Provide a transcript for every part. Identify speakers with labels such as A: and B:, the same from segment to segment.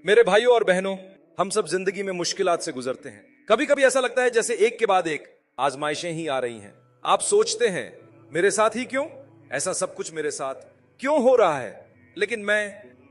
A: मेरे भाइयों और बहनों, हम सब जिंदगी में मुश्किलात से गुजरते हैं। कभी कभी ऐसा लगता है जैसे एक के बाद एक आजमाइशें ही आ रही हैं। आप सोचते हैं मेरे साथ ही क्यों, ऐसा सब कुछ मेरे साथ क्यों हो रहा है। लेकिन मैं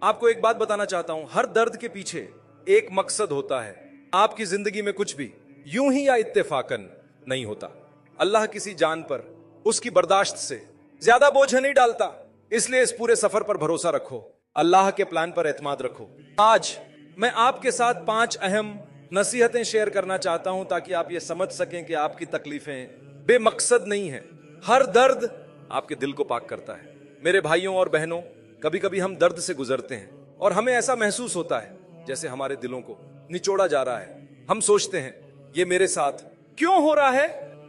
A: आपको एक बात बताना चाहता हूं, हर दर्द के पीछे एक मकसद होता है। आपकी जिंदगी में कुछ भी यूं ही या इत्तेफाकन नहीं होता। अल्लाह किसी जान पर उसकी बर्दाश्त से ज्यादा बोझ नहीं डालता। इसलिए इस पूरे सफर पर भरोसा रखो, अल्लाह के प्लान पर एतमाद रखो। आज मैं आपके साथ 5 अहम नसीहतें शेयर करना चाहता हूं ताकि आप ये समझ सकें कि आपकी तकलीफें बेमकसद नहीं है। हर दर्द आपके दिल को पाक करता है। मेरे भाइयों और बहनों, कभी कभी हम दर्द से गुजरते हैं और हमें ऐसा महसूस होता है जैसे हमारे दिलों को निचोड़ा जा रहा है। हम सोचते हैं ये मेरे साथ क्यों हो रहा है,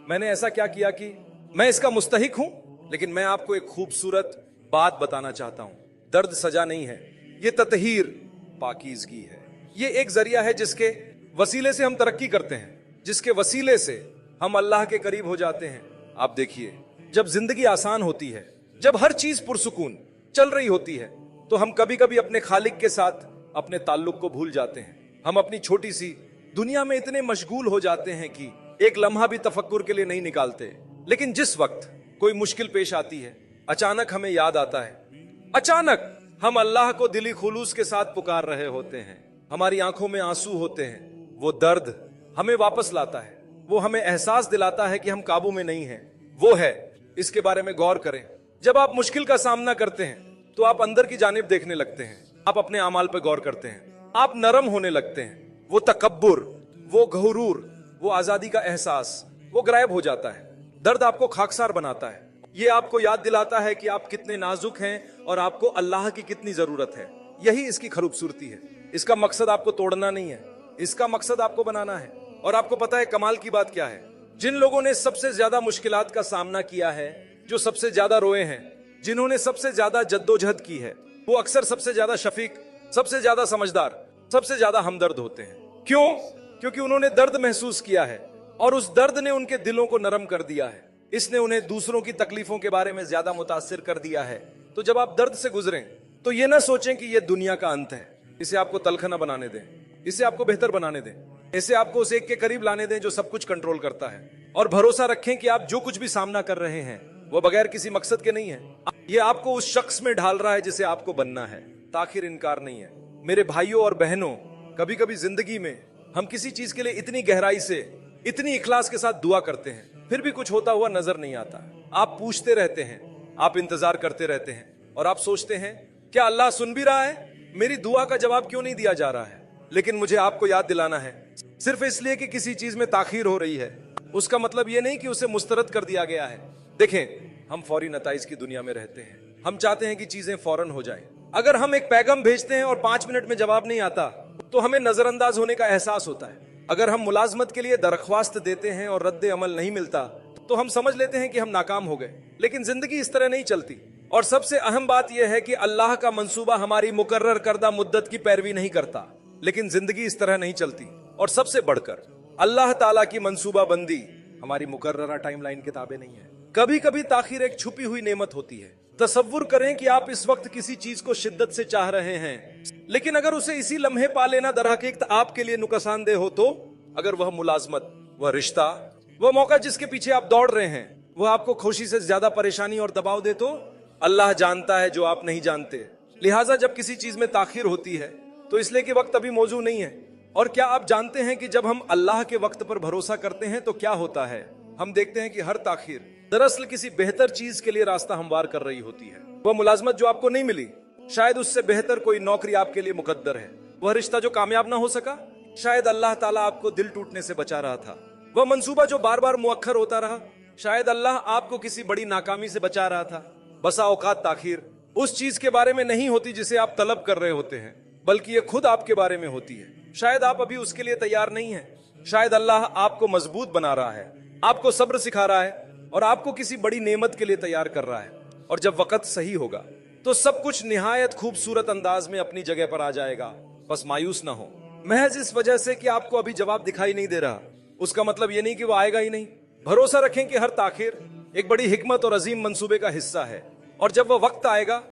A: मैंने ऐसा क्या किया कि मैं इसका मुस्तहिक हूं। लेकिन मैं आपको एक खूबसूरत बात बताना चाहता हूं, दर्द सजा नहीं है, ये ततहीर पाकीज़गी है। ये एक जरिया है जिसके वसीले से हम तरक्की करते हैं, जिसके वसीले से हम अल्लाह के करीब हो जाते हैं। आप देखिए, जब जिंदगी आसान होती है, जब हर चीज पुरसुकून चल रही होती है, तो हम कभी कभी अपने खालिक के साथ अपने ताल्लुक को भूल जाते हैं। हम अपनी छोटी सी दुनिया में इतने मशगूल हो जाते हैं कि एक लम्हा भी तफक्कुर के लिए नहीं निकालते। लेकिन जिस वक्त कोई मुश्किल पेश आती है, अचानक हमें याद आता है, अचानक हम अल्लाह को दिली खुलूस के साथ पुकार रहे होते हैं। हमारी आंखों में आंसू होते हैं। वो दर्द हमें वापस लाता है, वो हमें एहसास दिलाता है कि हम काबू में नहीं हैं। वो है, इसके बारे में गौर करें। जब आप मुश्किल का सामना करते हैं तो आप अंदर की जानिब देखने लगते हैं, आप अपने अमाल पर गौर करते हैं, आप नरम होने लगते हैं। वो तकब्बुर, वो गुरूर, वो आजादी का एहसास वो गायब हो जाता है। दर्द आपको खाकसार बनाता है। ये आपको याद दिलाता है कि आप कितने नाजुक हैं और आपको अल्लाह की कितनी जरूरत है। यही इसकी खूबसूरती है। इसका मकसद आपको तोड़ना नहीं है, इसका मकसद आपको बनाना है। और आपको पता है कमाल की बात क्या है, जिन लोगों ने सबसे ज्यादा मुश्किलात का सामना किया है, जो सबसे ज्यादा रोए हैं, जिन्होंने सबसे ज्यादा जद्दोजहद की है, वो अक्सर सबसे ज्यादा शफीक, सबसे ज्यादा समझदार, सबसे ज्यादा हमदर्द होते हैं। क्यों? क्योंकि उन्होंने दर्द महसूस किया है और उस दर्द ने उनके दिलों को नरम कर दिया है। इसने उन्हें दूसरों की तकलीफों के बारे में ज्यादा मुतासिर कर दिया है। तो जब आप दर्द से गुजरें तो ये ना सोचें कि ये दुनिया का अंत है। इसे आपको तल्ख न बनाने दें, इसे आपको बेहतर बनाने दें, इसे आपको उस एक के करीब लाने दें जो सब कुछ कंट्रोल करता है। और भरोसा रखें कि आप जो कुछ भी सामना कर रहे हैं वो बगैर किसी मकसद के नहीं है। ये आपको उस शख्स में ढाल रहा है जिसे आपको बनना है। ताखिर इनकार नहीं है। मेरे भाइयों और बहनों, कभी कभी जिंदगी में हम किसी चीज के लिए इतनी गहराई से, इतनी इखलास के साथ दुआ करते हैं, फिर भी कुछ होता हुआ नजर नहीं आता। आप पूछते रहते हैं, आप इंतजार करते रहते हैं और आप सोचते हैं क्या अल्लाह सुन भी रहा है, मेरी दुआ का जवाब क्यों नहीं दिया जा रहा है। लेकिन मुझे आपको याद दिलाना है, सिर्फ इसलिए कि किसी चीज में ताखीर हो रही है उसका मतलब यह नहीं कि उसे मुस्तरद कर दिया गया है। देखें, हम फौरी नताइज की दुनिया में रहते हैं। हम चाहते हैं कि चीजें फौरन हो जाएं। अगर हम एक पैगाम भेजते हैं और 5 मिनट में जवाब नहीं आता तो हमें नजरअंदाज होने का एहसास होता है। अगर हम मुलाजमत के लिए दरख्वास्त देते हैं और रद्द अमल नहीं मिलता तो हम समझ लेते हैं कि हम नाकाम हो गए। लेकिन जिंदगी इस तरह नहीं चलती। और सबसे अहम बात यह है कि अल्लाह का मंसूबा हमारी मुकर्रर करदा मुद्दत की पैरवी नहीं करता। लेकिन जिंदगी इस तरह नहीं चलती। और सबसे बढ़कर अल्लाह ताला की मंसूबा बंदी हमारी मुकर्ररा टाइमलाइन के ताबे नहीं है। कभी कभी ताखीर एक छुपी हुई नेमत होती है। तसव्वुर करें कि आप इस वक्त किसी चीज को शिद्दत से चाह रहे हैं, लेकिन अगर उसे इसी लम्हे पा लेना दरहकीकत आपके लिए नुकसानदेह हो तो, अगर वह मुलाजमत, वह रिश्ता, वह मौका जिसके पीछे आप दौड़ रहे हैं, वह आपको खुशी से ज्यादा परेशानी और दबाव दे तो अल्लाह जानता है जो आप नहीं जानते। लिहाजा जब किसी चीज में ताखीर होती है तो इसलिए कि वक्त अभी मौजूद नहीं है। और क्या आप जानते हैं कि जब हम अल्लाह के वक्त पर भरोसा करते हैं तो क्या होता है? हम देखते हैं कि हर ताखीर दरअसल किसी बेहतर चीज के लिए रास्ता हमवार कर रही होती है। वह मुलाजमत जो आपको नहीं मिली, शायद उससे बेहतर कोई नौकरी आपके लिए मुकद्दर है। वह रिश्ता जो कामयाब ना हो सका, शायद अल्लाह ताला आपको दिल टूटने से बचा रहा था। वह मंसूबा जो बार बार मुअक्खर होता रहा, शायद अल्लाह आपको किसी बड़ी नाकामी से बचा रहा था। बसा औकात ताखीर उस चीज के बारे में नहीं होती जिसे आप तलब कर रहे होते हैं, बल्कि ये खुद आपके बारे में होती है। शायद आप अभी उसके लिए तैयार नहीं हैं। शायद अल्लाह आपको मजबूत बना रहा है, आपको सब्र सिखा रहा है और आपको किसी बड़ी नेमत के लिए तैयार कर रहा है। और जब वक्त सही होगा तो सब कुछ निहायत खूबसूरत अंदाज में अपनी जगह पर आ जाएगा। बस मायूस ना हो महज इस वजह से कि आपको अभी जवाब दिखाई नहीं दे रहा। उसका मतलब ये नहीं कि वो आएगा ही नहीं। भरोसा रखें कि हर ताखिर एक बड़ी हिकमत और अजीम मंसूबे का हिस्सा है। और जब वह वक्त आएगा